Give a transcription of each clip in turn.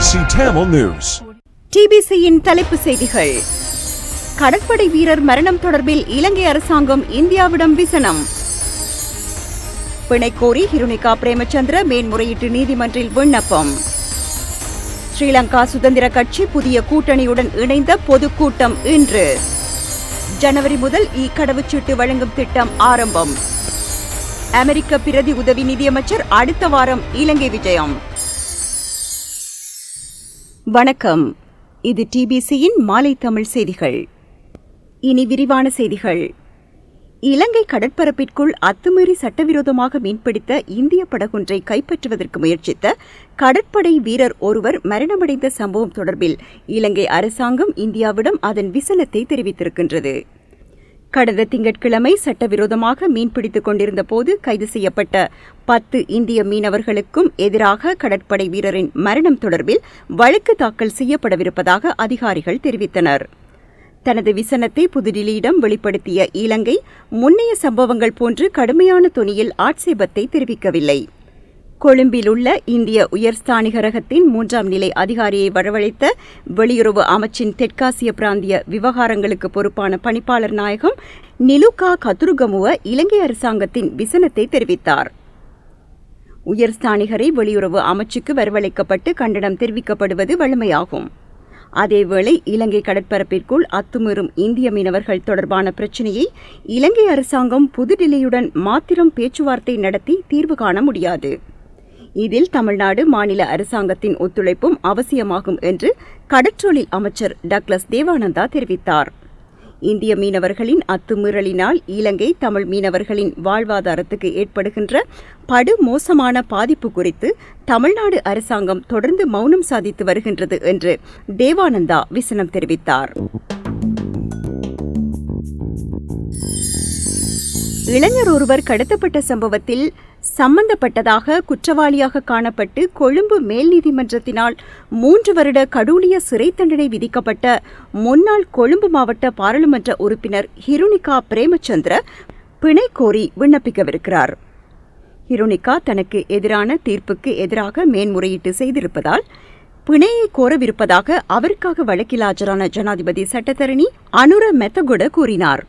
TBC Tamil News. TBCயின் தலைப்பு செய்திகள். கடற்படை வீரர் மரணம் தொடர்பில் இலங்கை அரசாங்கம் இந்தியாவிடம் விசனம். பிணை கோரி ஹிருணிகா பிரேமச்சந்திர மேன்முறையீட்டு நீதிமன்றில் விண்ணப்பம். ஸ்ரீலங்கா சுதந்திர கட்சி புதிய கூட்டணியுடன் இணைந்த பொதுக்கூட்டம் இன்று. ஜனவரி முதல் கடவுச்சீட்டு வழங்கும் திட்டம் ஆரம்பம். அமெரிக்க பிரதி உதவி நிதியமைச்சர் அடுத்த வாரம் இலங்கை விஜயம். வணக்கம், இது டிபிசியின் மாலை தமிழ் செய்திகள். இனி விரிவான செய்திகள். இலங்கை கடற்பரப்பிற்குள் அத்துமீறி சட்டவிரோதமாக மீன்பிடித்த இந்திய படகொன்றை கைப்பற்றுவதற்கு முயற்சித்த கடற்படை வீரர் ஒருவர் மரணமடைந்த சம்பவம் தொடர்பில் இலங்கை அரசாங்கம் இந்தியாவிடம் அதன் விசனத்தை தெரிவித்திருக்கின்றது. கடந்த திங்கட்கிழமை சட்டவிரோதமாக மீன்பிடித்துக் கொண்டிருந்த போது கைது செய்யப்பட்ட 10 இந்திய மீனவர்களுக்கும் எதிராக கடற்படை வீரரின் மரணம் தொடர்பில் வழக்கு தாக்கல் செய்யப்படவிருப்பதாக அதிகாரிகள் தெரிவித்தனர். தனது விசனத்தை புதுடில்லியிடம் வெளிப்படுத்திய இலங்கை முன்னைய சம்பவங்கள் போன்று கடுமையான தொனியில் ஆட்சேபத்தை தெரிவிக்கவில்லை. கொழும்பில் உள்ள இந்திய உயர்ஸ்தானிகரகத்தின் 3ஆம் நிலை அதிகாரியை வரவழைத்த வெளியுறவு அமைச்சின் தெற்காசிய பிராந்திய விவகாரங்களுக்கு பொறுப்பான பணிப்பாளர் நாயகம் நிலுகா கதுருகமுவ இலங்கை அரசாங்கத்தின் விசனத்தை தெரிவித்தார். உயர்ஸ்தானிகரை வெளியுறவு அமைச்சுக்கு வரவழைக்கப்பட்டு கண்டனம் தெரிவிக்கப்படுவது வழமையாகும். அதேவேளை இலங்கை கடற்பரப்பிற்குள் அத்துமீறும் இந்திய மீனவர்கள் தொடர்பான பிரச்சினையை இலங்கை அரசாங்கம் புதுடில்லியுடன் மாத்திரம் பேச்சுவார்த்தை நடத்தி தீர்வு காண முடியாது. இதில் தமிழ்நாடு மாநில அரசாங்கத்தின் ஒத்துழைப்பும் அவசியமாகும் என்று கடற்றொழில் அமைச்சர் டக்ளஸ் தேவானந்தா தெரிவித்தார். இந்திய மீனவர்களின் அத்துமீறலினால் இலங்கை தமிழ் மீனவர்களின் வாழ்வாதாரத்துக்கு ஏற்படுகின்ற படுமோசமான பாதிப்பு குறித்து தமிழ்நாடு அரசாங்கம் தொடர்ந்து மௌனம் சாதித்து வருகின்றது என்று தேவானந்தா விசனம் தெரிவித்தார். இளைஞர் ஒருவர் கடத்தப்பட்ட சம்பவத்தில் சம்பந்தப்பட்டதாக குற்றவாளியாக காணப்பட்டு கொழும்பு மேல் நீதிமன்றத்தினால் 3 வருட கடூழிய சிறை தண்டனை விதிக்கப்பட்ட முன்னாள் கொழும்பு மாவட்ட பாராளுமன்ற உறுப்பினர் ஹிருணிகா பிரேமச்சந்திர பிணை கோரி விண்ணப்பிக்கவிருக்கிறார். ஹிருணிகா தனக்கு எதிரான தீர்ப்புக்கு எதிராக மேன்முறையீட்டு செய்திருப்பதால் பிணையை கோரவிருப்பதாக அவருக்காக வழக்கில் ஆஜரான ஜனாதிபதி சட்டத்தரணி அனுர மெத்தகுட கூறினார்.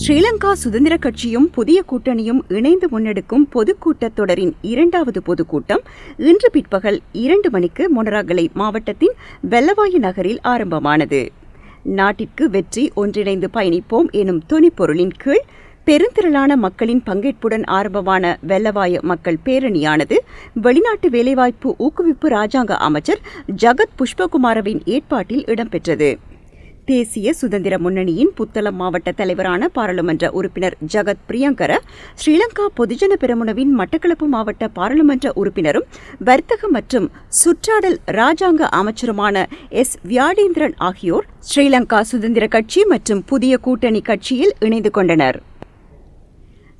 ஸ்ரீலங்கா சுதந்திர கட்சியும் புதிய கூட்டணியும் இணைந்து முன்னெடுக்கும் பொதுக்கூட்டத் தொடரின் 2வது பொதுக்கூட்டம் இன்று பிற்பகல் 2 மணிக்கு மொனராகலை மாவட்டத்தின் வெள்ளவாயு நகரில் ஆரம்பமானது. நாட்டிற்கு வெற்றி ஒன்றிணைந்து பயணிப்போம் எனும் தொனிப்பொருளின் கீழ் பெருந்திரளான மக்களின் பங்கேற்புடன் ஆரம்பமான வெள்ளவாய மக்கள் பேரணியானது வெளிநாட்டு வேலைவாய்ப்பு ஊக்குவிப்பு ராஜாங்க அமைச்சர் ஜகத் புஷ்பகுமாரவின் ஏற்பாட்டில் இடம்பெற்றது. தேசிய சுதந்திர முன்னணியின் புத்தளம் மாவட்ட தலைவரான பாராளுமன்ற உறுப்பினர் ஜகத் பிரியங்கர, ஸ்ரீலங்கா பொதுஜன பெரமுனவின் மட்டக்களப்பு மாவட்ட பாராளுமன்ற உறுப்பினரும் வர்த்தக மற்றும் சுற்றாடல் ராஜாங்க அமைச்சருமான எஸ் வியாடேந்திரன் ஆகியோர் ஸ்ரீலங்கா சுதந்திர கட்சி மற்றும் புதிய கூட்டணி கட்சியில் இணைந்து கொண்டனர்.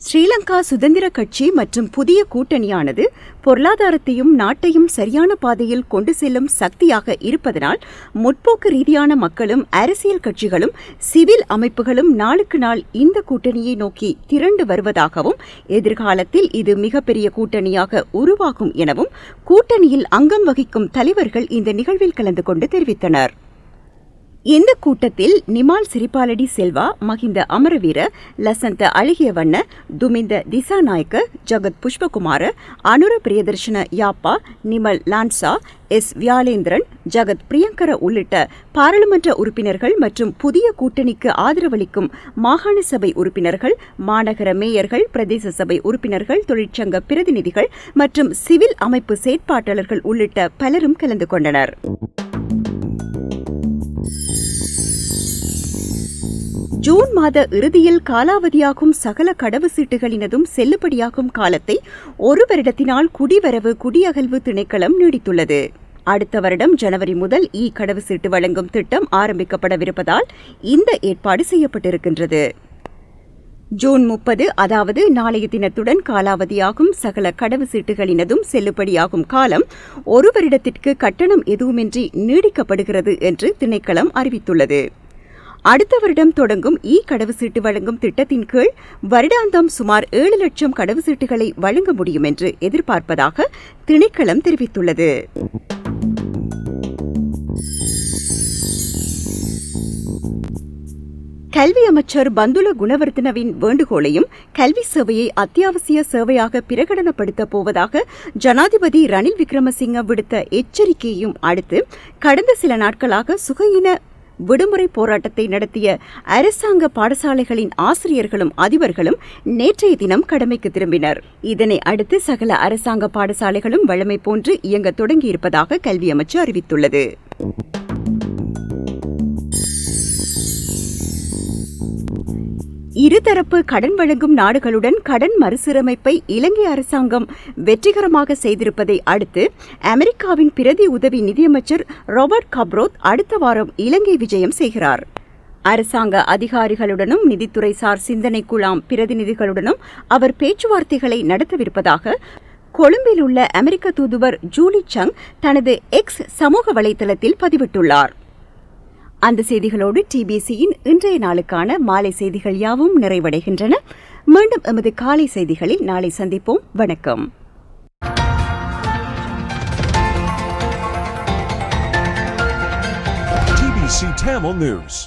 ஸ்ரீலங்கா சுதந்திர கட்சி மற்றும் புதிய கூட்டணியானது பொருளாதாரத்தையும் நாட்டையும் சரியான பாதையில் கொண்டு செல்லும் சக்தியாக இருப்பதனால் முற்போக்கு ரீதியான மக்களும் அரசியல் கட்சிகளும் சிவில் அமைப்புகளும் நாளுக்கு நாள் இந்த கூட்டணியை நோக்கி திரண்டு வருவதாகவும் எதிர்காலத்தில் இது மிகப்பெரிய கூட்டணியாக உருவாகும் எனவும் கூட்டணியில் அங்கம் வகிக்கும் தலைவர்கள் இந்த நிகழ்வில் கலந்து கொண்டு தெரிவித்தனர். இந்த கூட்டத்தில் நிமால் சிரிபாலடி செல்வா, மஹிந்த அமரவீர, லசந்த அழகியவண்ண, துமிந்த திசாநாயக்க, ஜகத் புஷ்பகுமார, அனுர பிரியதர்ஷன யாப்பா, நிமல் லான்சா, எஸ் வியாலேந்திரன், ஜகத் பிரியங்கர உள்ளிட்ட பாராளுமன்ற உறுப்பினர்கள் மற்றும் புதிய கூட்டணிக்கு ஆதரவளிக்கும் மாகாண சபை உறுப்பினர்கள், மாநகர மேயர்கள், பிரதேச சபை உறுப்பினர்கள், தொழிற்சங்க பிரதிநிதிகள் மற்றும் சிவில் அமைப்பு செயற்பாட்டாளர்கள் உள்ளிட்ட பலரும் கலந்து கொண்டனர். ஜூன் மாத இறுதியில் காலாவதியாகும் சகல கடவுச்சீட்டுகளினதும் செல்லுபடியாகும் காலத்தை 1 வருடத்தினால் குடிவரவு குடியகல்வு திணைக்களம் நீடித்துள்ளது. அடுத்த வருடம் ஜனவரி முதல் கடவுச்சீட்டு வழங்கும் திட்டம் ஆரம்பிக்கப்படவிருப்பதால் இந்த ஏற்பாடு செய்யப்பட்டிருக்கின்றது. ஜூன் 30 அதாவது நாளைய தினத்துடன் காலாவதியாகும் சகல கடவுச்சீட்டுகளினதும் செல்லுபடியாகும் காலம் 1 வருடத்திற்கு கட்டணம் எதுவுமின்றி நீடிக்கப்படுகிறது என்று திணைக்களம் அறிவித்துள்ளது. அடுத்த வருடம் தொடங்கும் கடவுச்சீட்டு வழங்கும் திட்டத்தின் கீழ் வருடாந்தம் சுமார் 7 லட்சம் கடவுச்சீட்டுகளை வழங்க முடியும் என்று எதிர்பார்ப்பதாக திணைக்களம் தெரிவித்துள்ளது. கல்வி அமைச்சர் பந்துல குணவர்தனவின் வேண்டுகோளையும் கல்வி சேவையை அத்தியாவசிய சேவையாக பிரகடனப்படுத்தப் போவதாக ஜனாதிபதி ரணில் விக்ரமசிங்க விடுத்த எச்சரிக்கையையும் அடுத்து கடந்த சில நாட்களாக சுகயின விடுமுறை போராட்டத்தை நடத்திய அரசாங்க பாடசாலைகளின் ஆசிரியர்களும் அதிபர்களும் நேற்றைய தினம் கடமைக்கு திரும்பினர். இதனை அடுத்து சகல அரசாங்க பாடசாலைகளும் வழமை போன்று இயங்க தொடங்கியிருப்பதாக கல்வி அமைச்சு அறிவித்துள்ளது. இருதரப்பு கடன் வழங்கும் நாடுகளுடன் கடன் மறுசீரமைப்பை இலங்கை அரசாங்கம் வெற்றிகரமாக செய்திருப்பதை அடுத்து அமெரிக்காவின் பிரதி உதவி நிதியமைச்சர் ராபர்ட் கப்ரோத் அடுத்த வாரம் இலங்கை விஜயம் செய்கிறார். அரசாங்க அதிகாரிகளுடனும் நிதித்துறை சார் சிந்தனை குழாம் பிரதிநிதிகளுடனும் அவர் பேச்சுவார்த்தைகளை நடத்தவிருப்பதாக கொழும்பில் உள்ள அமெரிக்க தூதுவர் ஜூலி சங் தனது எக்ஸ் சமூக வலைதளத்தில் பதிவிட்டுள்ளார். அந்த செய்திகளோடு டிபிசியின் இன்றைய நாளுக்கான மாலை செய்திகள் யாவும் நிறைவடைகின்றன. மீண்டும் எமது காலை செய்திகளில் நாளை சந்திப்போம். வணக்கம். TBC Tamil News.